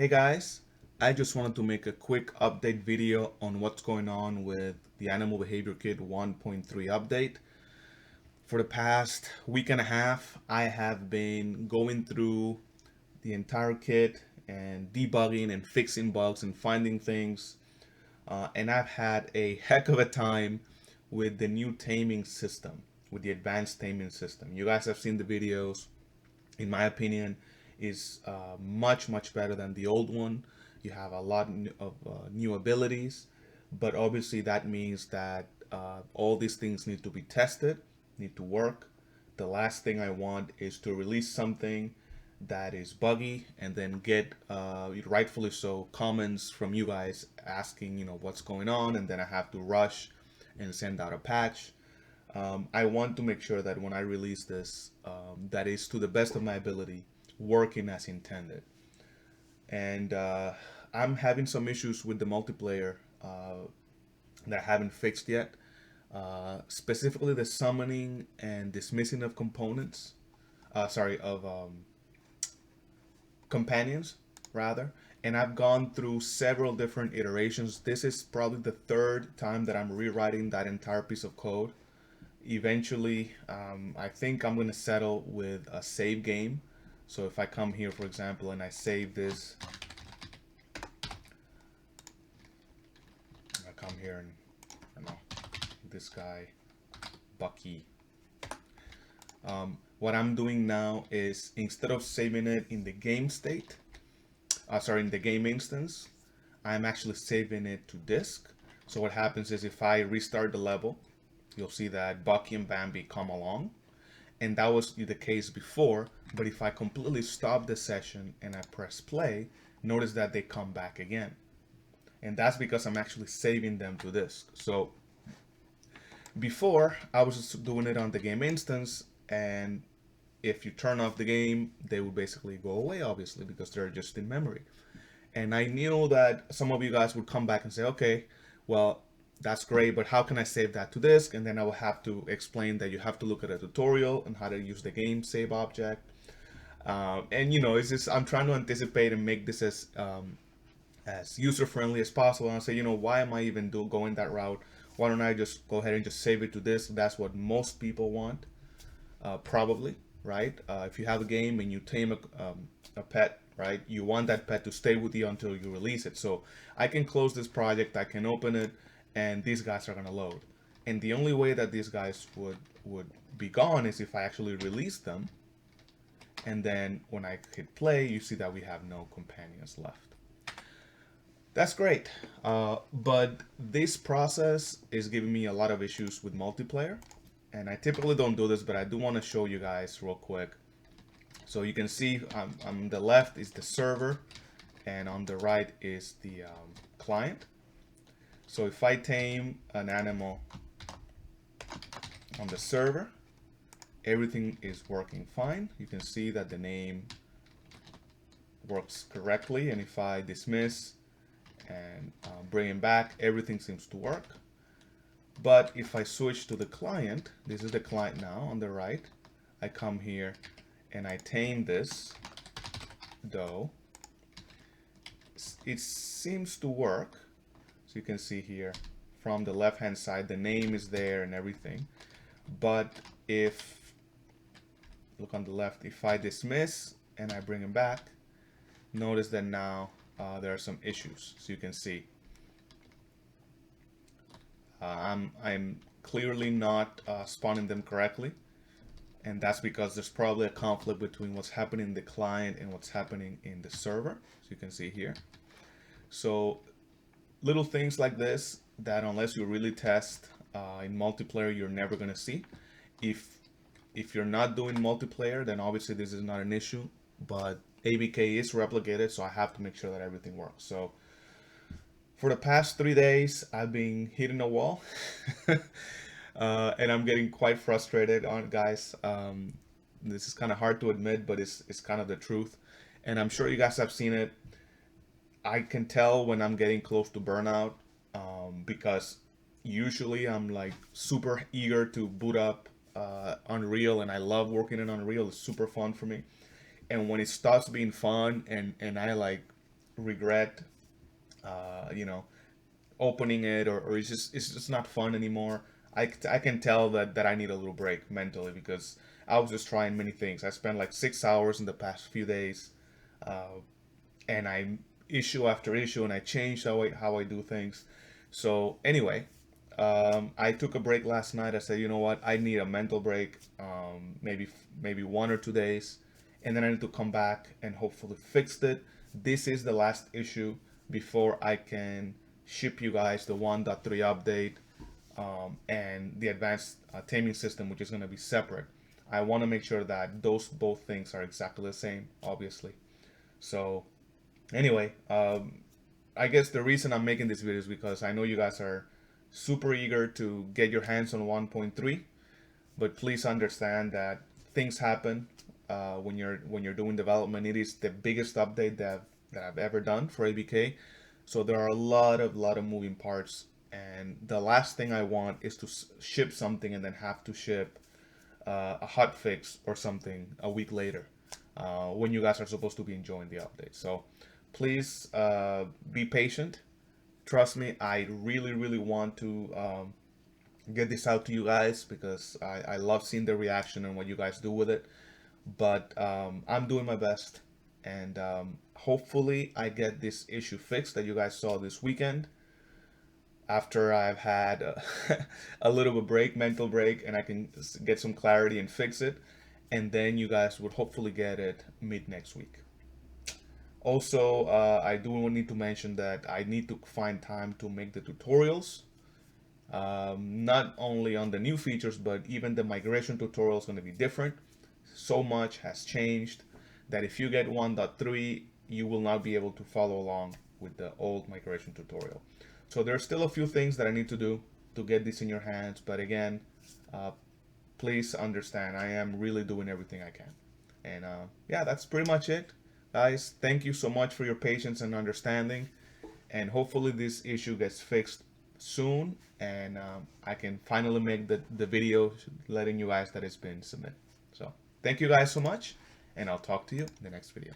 Hey guys, I just wanted to make a quick update video on what's going on with the Animal Behavior Kit 1.3 update. For the past week and a half, I have been going through the entire kit and debugging and fixing bugs and finding things. And I've had a heck of a time with the new taming system, with the advanced taming system. You guys have seen the videos. In my opinion, is much better than the old one. You have a lot of new abilities, but obviously that means that all these things need to be tested, need to work. The last thing I want is to release something that is buggy and then get rightfully so comments from you guys asking what's going on, and then I have to rush and send out a patch. I want to make sure that when I release this, that is to the best of my ability, working as intended. And I'm having some issues with the multiplayer that I haven't fixed yet. Specifically, the summoning and dismissing of components. Sorry, of companions, rather. And I've gone through several different iterations. This is probably the third time that I'm rewriting that entire piece of code. Eventually, I think I'm gonna settle with a save game. So if I come here, for example, and I save this, I come here and I don't know, this guy, Bucky. What I'm doing now is, instead of saving it in the game state, in the game instance, I'm actually saving it to disk. So what happens is, if I restart the level, you'll see that Bucky and Bambi come along, and that was the case before. But if I completely stop the session and I press play, notice that they come back again, and that's because I'm actually saving them to disk. So before, I was just doing it on the game instance, and if you turn off the game, they would basically go away, obviously, because they're just in memory. And I knew that some of you guys would come back and say, okay, well, that's great, but how can I save that to disk? And then I will have to explain that you have to look at a tutorial on how to use the game save object. And it's just, I'm trying to anticipate and make this as user friendly as possible. And I say, why am I even going that route? Why don't I just go ahead and just save it to disk? That's what most people want, probably, right? If you have a game and you tame a pet, right, you want that pet to stay with you until you release it. So I can close this project, I can open it, and these guys are gonna load. And the only way that these guys would be gone is if I actually release them. And then when I hit play, you see that we have no companions left. That's great. But this process is giving me a lot of issues with multiplayer. And I typically don't do this, but I do want to show you guys real quick. So you can see on the left is the server, and on the right is the client. So if I tame an animal on the server, everything is working fine. You can see that the name works correctly, and if I dismiss and bring him back, everything seems to work. But if I switch to the client, this is the client now on the right, I come here and I tame this doe, it seems to work. So you can see here from the left hand side, the name is there and everything. But if, look on the left, if I dismiss and I bring him back, notice that now there are some issues. So you can see I'm clearly not spawning them correctly, and that's because there's probably a conflict between what's happening in the client and what's happening in the server. So you can see here. So little things like this that, unless you really test in multiplayer, you're never gonna see. If you're not doing multiplayer, then obviously this is not an issue, but ABK is replicated, so I have to make sure that everything works. So for the past 3 days, I've been hitting a wall, and I'm getting quite frustrated on it, guys. This is kind of hard to admit, but it's kind of the truth, and I'm sure you guys have seen it. I can tell when I'm getting close to burnout, because usually I'm like super eager to boot up Unreal, and I love working in Unreal. It's super fun for me. And when it stops being fun and I like regret, you know, opening it, or it's just not fun anymore. I can tell that I need a little break mentally because I was just trying many things. I spent like 6 hours in the past few days, and I issue after issue, and I changed how I do things. So anyway, I took a break last night. I said, you know what, I need a mental break, maybe 1 or 2 days, and then I need to come back and hopefully fix it. This is the last issue before I can ship you guys the 1.3 update, and the advanced taming system, which is going to be separate. I want to make sure that those both things are exactly the same, obviously. So anyway, I guess the reason I'm making this video is because I know you guys are super eager to get your hands on 1.3, but please understand that things happen when you're doing development. It is the biggest update that I've ever done for ABK, so there are a lot of moving parts, and the last thing I want is to ship something and then have to ship a hot fix or something a week later, when you guys are supposed to be enjoying the update. So please be patient. Trust me, I really want to get this out to you guys because I love seeing the reaction and what you guys do with it. But I'm doing my best, and hopefully I get this issue fixed that you guys saw this weekend after I've had a little bit break, mental break, and I can get some clarity and fix it. And then you guys would hopefully get it mid next week. Also, I do need to mention that I need to find time to make the tutorials, not only on the new features, but even the migration tutorial is going to be different. So much has changed that if you get 1.3, you will not be able to follow along with the old migration tutorial. So there's still a few things that I need to do to get this in your hands, but again, please understand, I am really doing everything I can. And yeah, that's pretty much it. Guys, thank you so much for your patience and understanding, and hopefully this issue gets fixed soon, and I can finally make the video letting you guys that it's been submitted. So thank you guys so much, and I'll talk to you in the next video.